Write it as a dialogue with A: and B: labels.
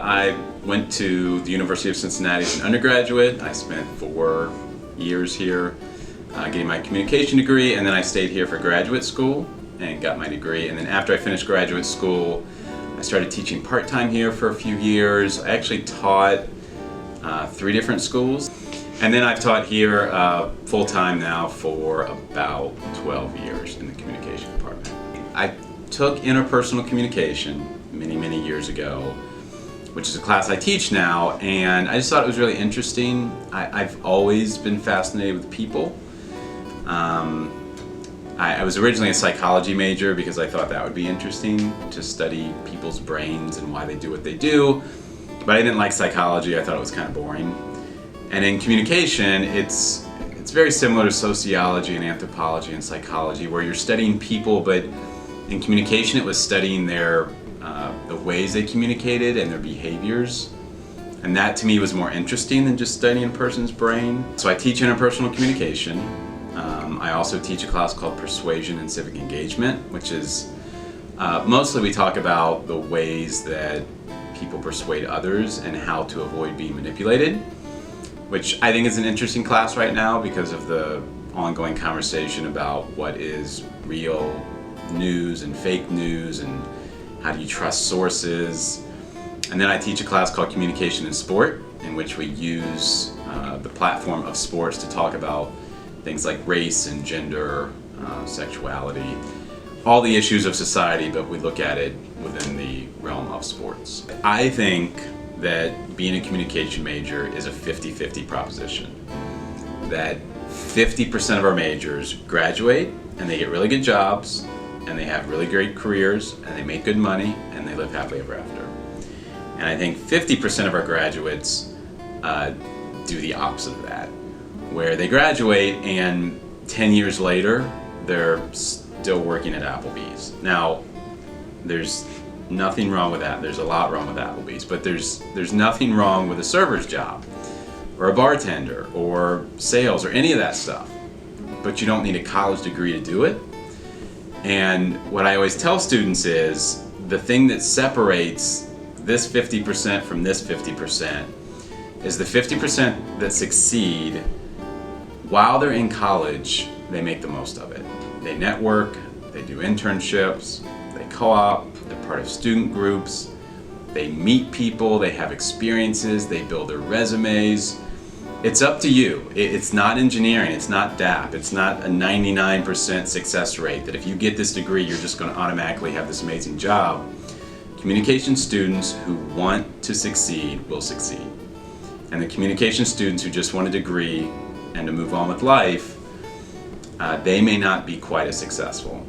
A: I went to the University of Cincinnati as an undergraduate. I spent 4 years here getting my communication degree, and then I stayed here for graduate school and got my degree. And then after I finished graduate school, I started teaching part-time here for a few years. I actually taught 3 different schools. And then I've taught here full-time now for about 12 years in the communication department. I took interpersonal communication many years ago, which is a class I teach now, and I just thought it was really interesting. I've always been fascinated with people. I was originally a psychology major because I thought that would be interesting to study people's brains and why they do what they do, but I didn't like psychology. I thought it was kind of boring. And in communication, it's very similar to sociology and anthropology and psychology, where you're studying people, but in communication it was studying the ways they communicated and their behaviors. And that to me was more interesting than just studying a person's brain. So I teach interpersonal communication. I also teach a class called Persuasion and Civic Engagement, which is mostly we talk about the ways that people persuade others and how to avoid being manipulated, which I think is an interesting class right now because of the ongoing conversation about what is real news and fake news and how do you trust sources. And then I teach a class called Communication in Sport, in which we use the platform of sports to talk about things like race and gender, sexuality, all the issues of society, but we look at it within the realm of sports. I think that being a communication major is a 50-50 proposition. That 50% of our majors graduate and they get really good jobs and they have really great careers and they make good money and they live happily ever after. And I think 50% of our graduates do the opposite of that, where they graduate and 10 years later they're still working at Applebee's. Now, there's nothing wrong with that. There's a lot wrong with Applebee's, but there's nothing wrong with a server's job or a bartender or sales or any of that stuff. But you don't need a college degree to do it. And what I always tell students is the thing that separates this 50% from this 50% is the 50% that succeed while they're in college, they make the most of it. They network, they do internships, they co-op, they're part of student groups, they meet people, they have experiences, they build their resumes. It's up to you. It's not engineering, it's not DAP, it's not a 99% success rate that if you get this degree, you're just going to automatically have this amazing job. Communication students who want to succeed will succeed. And the communication students who just want a degree and to move on with life, they may not be quite as successful.